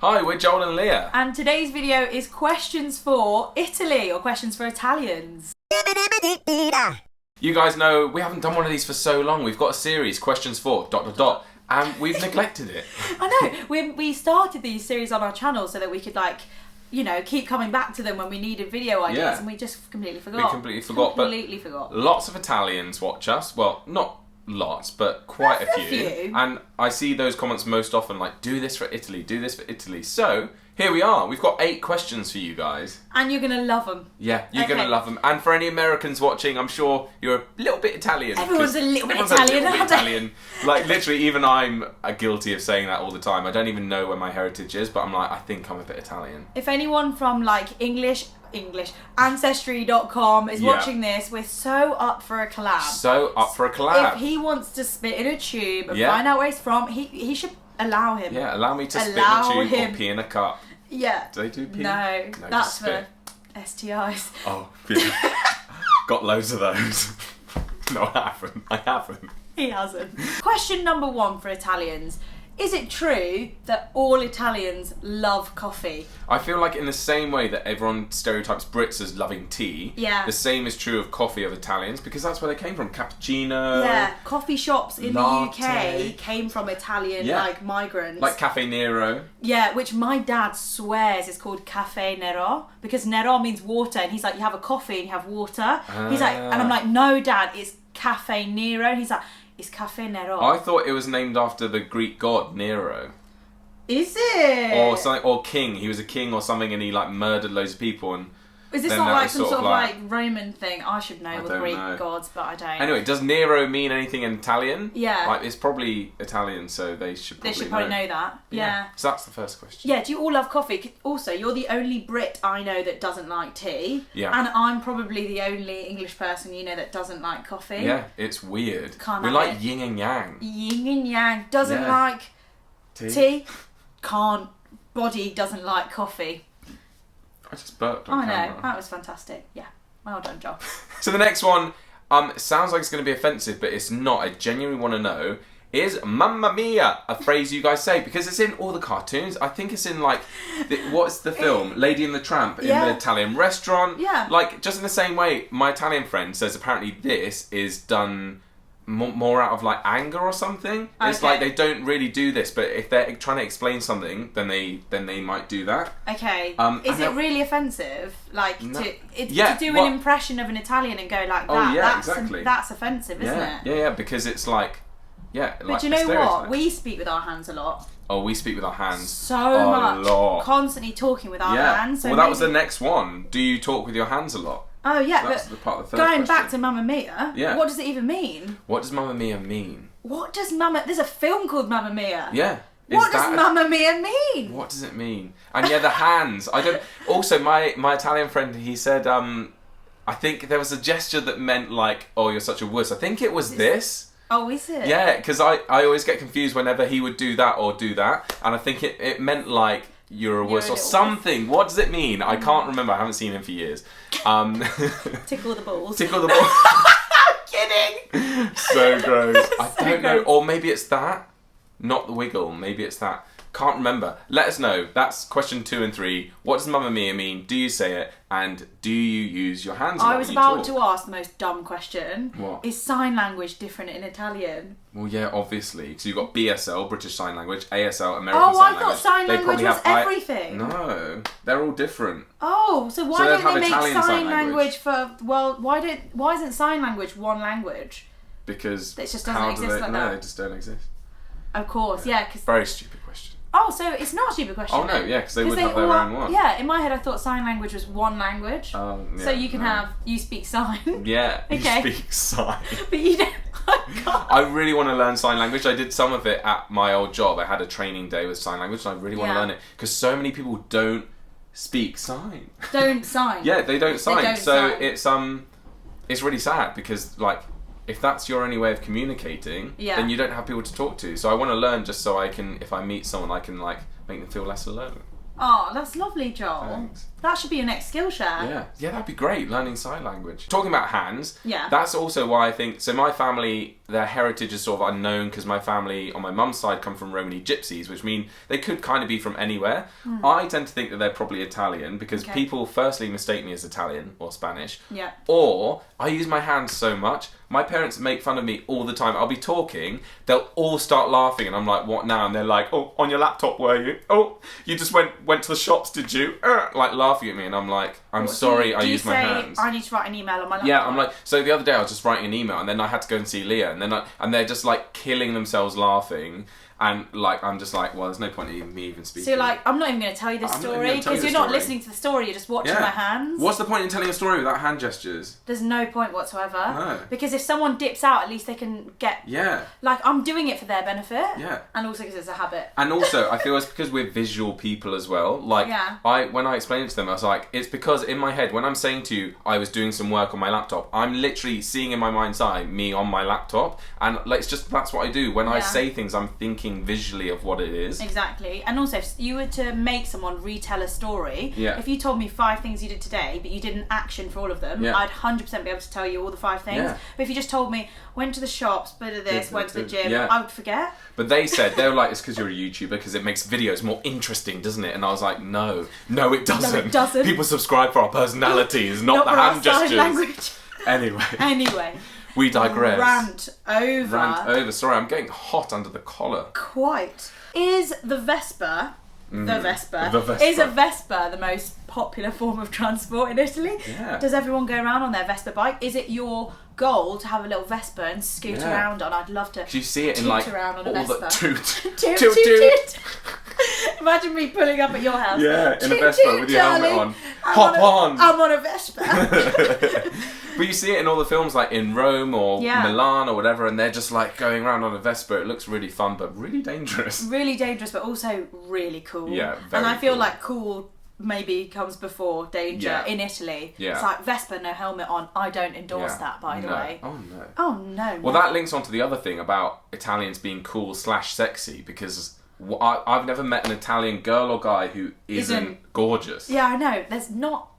Hi, we're Joel and Lia. And today's video is questions for Italy, or questions for Italians. You guys know we haven't done one of these for so long. We've got a series, questions for ... and we've neglected it. I know, we started these series on our channel so that we could keep coming back to them when we needed video ideas, and we just completely forgot. We completely forgot. Lots of Italians watch us. Well, not lots, but quite a few. And I see those comments most often like, do this for Italy, do this for Italy. So, here we are. We've got 8 questions for you guys. And you're going to love them. Yeah, you're going to love them. And for any Americans watching, I'm sure you're a little bit Italian. Everyone's a little bit Italian. Like, literally, even I'm guilty of saying that all the time. I don't even know where my heritage is, but I'm like, I think I'm a bit Italian. If anyone from, English, Ancestry.com is watching this, we're so up for a collab. So up for a collab. If he wants to spit in a tube and find out where he's from, he should allow him. Yeah, allow me to spit in a tube or pee in a cup. Yeah. Do they do pee? No, that's for STIs. Oh, yeah. Got loads of those. No, I haven't. He hasn't. Question number 1 for Italians. Is it true that all Italians love coffee? I feel like in the same way that everyone stereotypes Brits as loving tea, the same is true of coffee of Italians, because that's where they came from. Cappuccino. Yeah, coffee shops in the UK came from Italian migrants. Like Caffè Nero. Yeah, which my dad swears is called Caffè Nero, because Nero means water, and he's like, you have a coffee and you have water. He's like, and I'm like, no Dad, it's Caffè Nero. And he's like, it's Caffè Nero. I thought it was named after the Greek god Nero. Is it? Or something, or king. He was a king or something, and he murdered loads of people. And is this not some sort of Roman thing? I should know with Greek gods, but I don't. Anyway, does Nero mean anything in Italian? Yeah. It's probably Italian, so they should probably know that. Yeah. So that's the first question. Yeah, do you all love coffee? Also, you're the only Brit I know that doesn't like tea. Yeah. And I'm probably the only English person you know that doesn't like coffee. Yeah, it's weird. Can't we have like it. yin and yang. Yin and yang. Doesn't like tea. Can't. Body doesn't like coffee. I just burped on camera. I know, that was fantastic. Yeah, well done, Joel. So the next one, sounds like it's going to be offensive, but it's not. I genuinely want to know, is Mamma Mia a phrase you guys say? Because it's in all the cartoons. I think it's in, what's the film? Lady and the Tramp, in the Italian restaurant. Yeah. Just in the same way, my Italian friend says apparently this is done more out of anger or something. It's like they don't really do this, but if they're trying to explain something, then they might do that. Okay. Is it really offensive? To do an impression of an Italian and go like that? Oh yeah, exactly. That's offensive, isn't it? Yeah, because it's But do you know what? We speak with our hands a lot. Oh, we speak with our hands so much. Lot. Constantly talking with our hands. So that was the next one. Do you talk with your hands a lot? Oh yeah, so that's the part of the third going question. back to Mamma Mia, what does it even mean? What does Mamma Mia mean? There's a film called Mamma Mia. Yeah. What does Mamma Mia mean? What does it mean? And the hands. I don't. Also, my Italian friend, he said, I think there was a gesture that meant oh, you're such a wuss. I think it was this. Oh, is it? Yeah, because I always get confused whenever he would do that or do that, and I think it meant you're a wuss or something. What does it mean? I can't remember. I haven't seen him for years. Tickle the balls. Tickle the balls. I'm kidding. So gross. I don't know. Or maybe it's that. Not the wiggle. Maybe it's that. Can't remember. Let us know. That's question 2 and 3. What does Mamma Mia mean? Do you say it? And do you use your hands? I was about to ask the most dumb question. What? Is sign language different in Italian? Well, yeah, obviously. Because you've got BSL, British Sign Language, ASL, American Sign Language. Oh, I thought sign language was everything. No, they're all different. Oh, so why don't they make sign language for... Well, why isn't sign language one language? Because it just doesn't exist like that. No, they just don't exist. Of course, yeah. Very stupid question. Oh, so it's not a stupid question. Oh no, yeah, because they would have their own one. Yeah, in my head I thought sign language was one language. Yeah, so you can you speak sign. Yeah, okay. You speak sign. But you don't. I really want to learn sign language. I did some of it at my old job. I had a training day with sign language, and I really want to learn it because so many people don't speak sign. Don't sign. Yeah, they don't sign. It's really sad because if that's your only way of communicating, then you don't have people to talk to. So I want to learn just so I can, if I meet someone, I can make them feel less alone. Oh, that's lovely, Joel. Thanks. That should be your next Skillshare. Yeah, that'd be great, learning sign language. Talking about hands, yeah, that's also why I think, so my family, their heritage is sort of unknown because my family on my mum's side come from Romani gypsies, which mean they could kind of be from anywhere. I tend to think that they're probably Italian because people firstly mistake me as Italian or Spanish. Yeah. Or I use my hands so much. My parents make fun of me all the time. I'll be talking, they'll all start laughing, and I'm like, what now? And they're like, oh, on your laptop, were you? Oh, you just went to the shops, did you? Like laughing at me, and I'm like, I'm sorry, I use my hands. I need to write an email on my laptop? Yeah, I'm like, so the other day I was just writing an email, and then I had to go and see Leah, and they're just like killing themselves laughing. And like I'm just like, well, there's no point in me even speaking. So you're like, I'm not even going to tell you the story because you're not listening to the story. You're just watching my hands. What's the point in telling a story without hand gestures? There's no point whatsoever. No. Because if someone dips out, at least they can get. Yeah. Like I'm doing it for their benefit. Yeah. And also because it's a habit. And also, I feel it's because we're visual people as well. Like, when I explained it to them, I was like, it's because in my head, when I'm saying to you, I was doing some work on my laptop, I'm literally seeing in my mind's eye me on my laptop, and like it's just that's what I do when I say things. I'm thinking visually of what it is. Exactly. And also, if you were to make someone retell a story, if you told me 5 things you did today, but you didn't action for all of them, I'd 100% be able to tell you all the 5 things. Yeah. But if you just told me, went to the shops, bit of this, went to the gym, I would forget. But they were like, it's because you're a YouTuber, because it makes videos more interesting, doesn't it? And I was like, no, it doesn't. No, it doesn't. People subscribe for our personalities, not the hand gestures. Language. Anyway. We digress. Rant over. Sorry, I'm getting hot under the collar. Quite. Is the Vespa... Is a Vespa the most popular form of transport in Italy? Yeah. Does everyone go around on their Vespa bike? Is it your goal to have a little Vespa and scoot around on? I'd love to. Do you see it in like around on all a Vespa. the toot. Toot. Imagine me pulling up at your house. Yeah, in a Vespa with your helmet on. Hop on! I'm on a Vespa. But you see it in all the films, like in Rome or Milan or whatever, and they're just like going around on a Vespa. It looks really fun, but really dangerous. Really dangerous, but also really cool. Yeah, and I feel like cool maybe comes before danger in Italy. Yeah. It's like Vespa, no helmet on. I don't endorse that, by the way. Oh no. Oh no. Well, that links on to the other thing about Italians being cool / sexy, because I've never met an Italian girl or guy who isn't gorgeous. Yeah, I know. There's not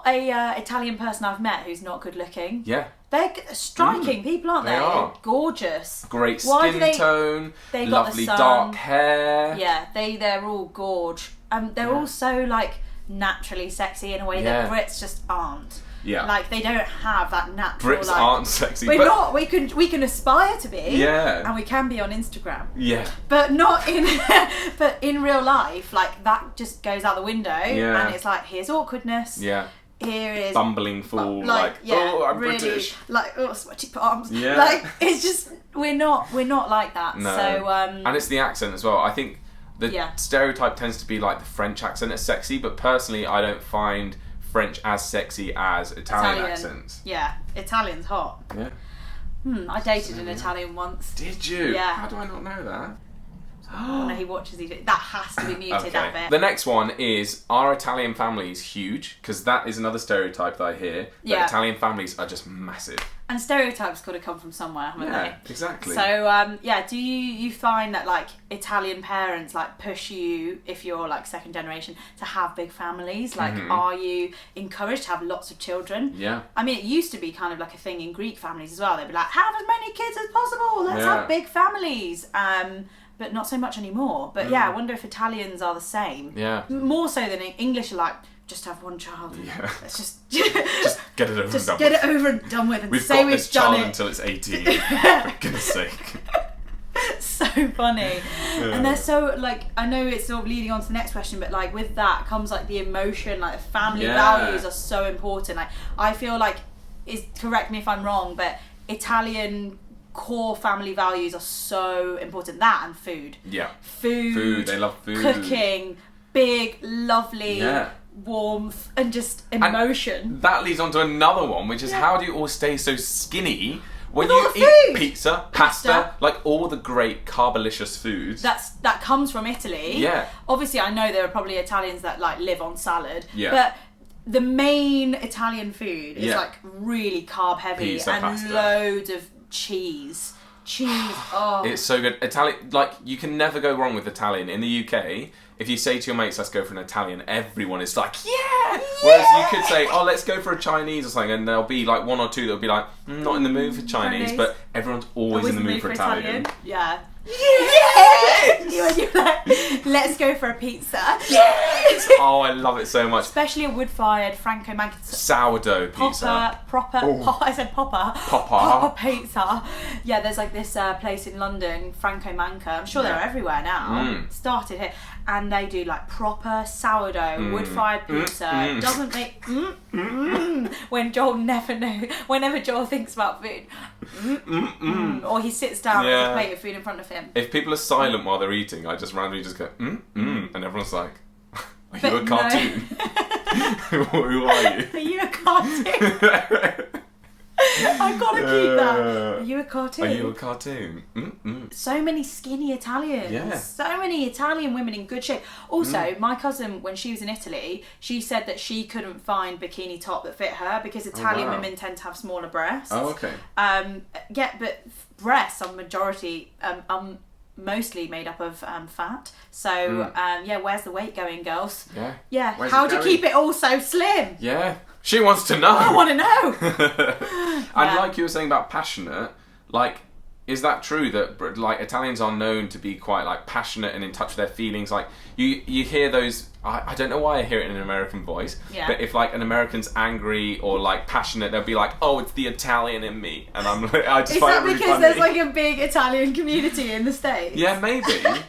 a Italian person I've met who's not good looking. Yeah. They're striking people, aren't they? They are. Gorgeous. Great skin tone, they got lovely the sun. dark hair. Yeah, they're all gorge. They're all so like naturally sexy in a way that Brits just aren't. Yeah. Like they don't have that natural. Brits aren't sexy. We're not. We can aspire to be. Yeah. And we can be on Instagram. Yeah. But not in. But in real life, like that just goes out the window. Yeah. And it's like, here's awkwardness. Yeah. Here is bumbling fool. Oh, I'm really, British. Like sweaty palms. Yeah. Like it's just we're not like that. No. So and it's the accent as well. I think the stereotype tends to be like the French accent is sexy, but personally, I don't find French as sexy as Italian accents. Yeah, Italian's hot. Yeah. I dated an Italian once. Did you? Yeah. How do I not know that? Oh no, he watches these. That has to be muted. That bit. The next one is, are Italian families huge? Because that is another stereotype that I hear. That Italian families are just massive. And stereotypes got to come from somewhere, haven't they? Yeah, exactly. So do you find that like Italian parents like push you, if you're like second generation, to have big families? Like, are you encouraged to have lots of children? Yeah. I mean, it used to be kind of like a thing in Greek families as well. They'd be like, have as many kids as possible. Let's have big families. But not so much anymore. But I wonder if Italians are the same. Yeah. More so than English are like, just have one child. Yeah. Let's just get it over and done with. Get it over and done with. And we've say got we've this child done it until it's 18. For goodness sake. So funny. And they're so like, I know it's sort of leading on to the next question, but like with that comes like the emotion, like the family values are so important. Like I feel like, correct me if I'm wrong, but Italian core family values are so important. That and food. Yeah. Food. They love food. Cooking. Big, lovely. Warmth and just emotion. And that leads on to another one, which is how do you all stay so skinny when with you eat pizza, pasta, like all the great carbolicious foods? That comes from Italy. Yeah. Obviously, I know there are probably Italians that like live on salad. Yeah. But the main Italian food is like really carb heavy and pasta. loads of cheese. cheese. Oh, It's so good. Italian, like, you can never go wrong with Italian. In the UK, if you say to your mates, let's go for an Italian, everyone is like, yeah! Whereas you could say, oh, let's go for a Chinese or something, and there'll be like one or two that'll be like, not in the mood for Chinese, but everyone's always in the mood for Italian. Yeah. Yes! You're like, let's go for a pizza. Yes! Oh, I love it so much. Especially a wood-fired Franco Manca Sourdough pizza. I said Popper pizza. Yeah, there's like this place in London, Franco Manca. I'm sure they're everywhere now. Started here. And they do like proper sourdough, wood-fired pizza. Doesn't make when Joel never knows. Whenever Joel thinks about food, or he sits down with a plate of food in front of him. If people are silent while they're eating, I just randomly just go and everyone's like, "Are you a cartoon? Who are you? Are you a cartoon?" I've got to keep that. Are you a cartoon? Are you a cartoon? So many skinny Italians. Yeah. So many Italian women in good shape. Also, my cousin, when she was in Italy, she said that she couldn't find bikini top that fit her because Italian women tend to have smaller breasts. Oh, okay. Yeah, but breasts are mostly made up of fat. So, where's the weight going, girls? Yeah. Yeah. Where's How do you keep it all so slim? Yeah. She wants to know. I want to know. And like you were saying about passionate, like, is that true that like Italians are known to be quite like passionate and in touch with their feelings? Like you hear those. I don't know why I hear it in an American voice. Yeah. But if like an American's angry or like passionate, they'll be like, "Oh, it's the Italian in me," and I'm like, I just find it really funny. Is that because there's like a big Italian community in the States? Yeah, maybe. That's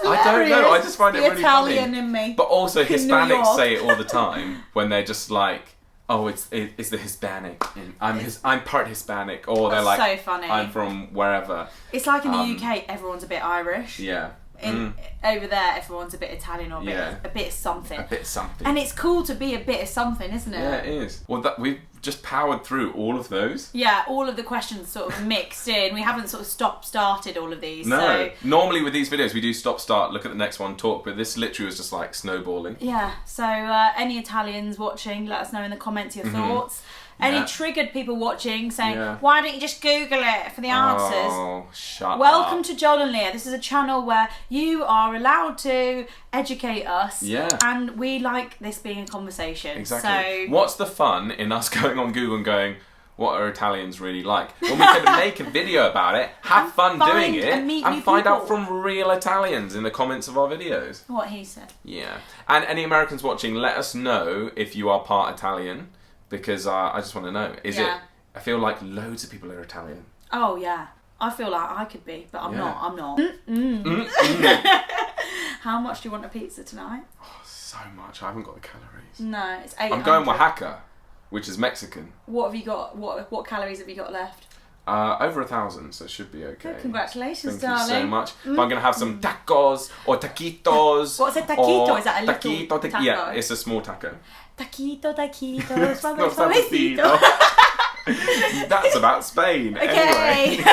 I don't know. I just find it really Italian funny. in me. But also In New Hispanics York. say it all the time when they're just like, "Oh, it's the Hispanic. I'm part Hispanic," or they're That's like, so funny. "I'm from wherever." It's like in the UK, everyone's a bit Irish. Yeah. Over there, everyone's a bit Italian or a bit of something. A bit something. And it's cool to be a bit of something, isn't it? Yeah, it is. Well, we've just powered through all of those. Yeah, all of the questions sort of mixed in. We haven't sort of started all of these. No. So. Normally with these videos, we do start, look at the next one, talk, but this literally was just like snowballing. Yeah, so any Italians watching, let us know in the comments your thoughts. Any triggered people watching saying, why don't you just Google it for the answers? Oh, shut up. Welcome to Joel and Lia. This is a channel where you are allowed to educate us. Yeah. And we like this being a conversation. Exactly. So What's the fun in us going on Google and going, what are Italians really like? When we could make a video about it, have fun doing it, and find out from real Italians in the comments of our videos. What he said. Yeah. And any Americans watching, let us know if you are part Italian. Because I just want to know. Is it? I feel like loads of people are Italian. Oh yeah, I feel like I could be, but I'm not. I'm not. How much do you want a pizza tonight? Oh, so much. I haven't got the calories. No, it's 800. I'm going Oaxaca, which is Mexican. What have you got? What calories have you got left? Over 1,000, so it should be okay. Good, congratulations, darling. Thank you so much. But I'm going to have some tacos or taquitos. What's a taquito? Is that a little taco? Yeah, it's a small taco. Taquitos, suavecito. That's about Spain. Okay. Anyway.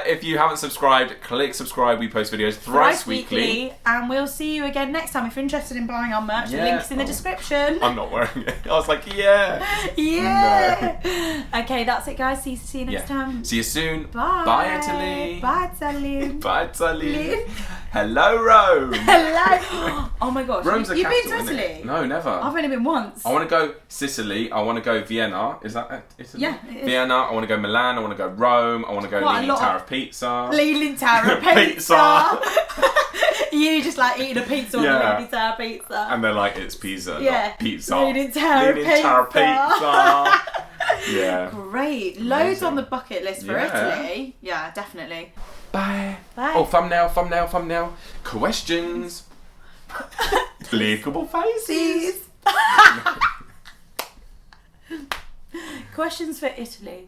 If you haven't subscribed, click subscribe. We post videos thrice weekly. And we'll see you again next time. If you're interested in buying our merch, the link's in the description. I'm not wearing it. I was like, yeah. No. Okay, that's it, guys. See you next time. See you soon. Bye. Bye, Italy. Bye, Italy. Bye, Italy. Hello, Rome. Hello. Oh my gosh. Rome's You've capital, been to Italy? Isn't it? No, never. I've only been once. I want to go Sicily. I want to go Vienna. Is that Italy? Yeah, it is. Vienna. I want to go Milan. I want to go Rome. I want to go Leaning Tower of Pizza. Leaning Tower of Pizza. You just like eating a pizza on the Leaning Tower Pizza. And they're like, it's pizza, not pizza. Leaning Tower of Pizza. Yeah. Great. Loads on the bucket list for Italy. Yeah, definitely. Bye. Bye. Oh, thumbnail. Questions. Clickable faces. Questions for Italy.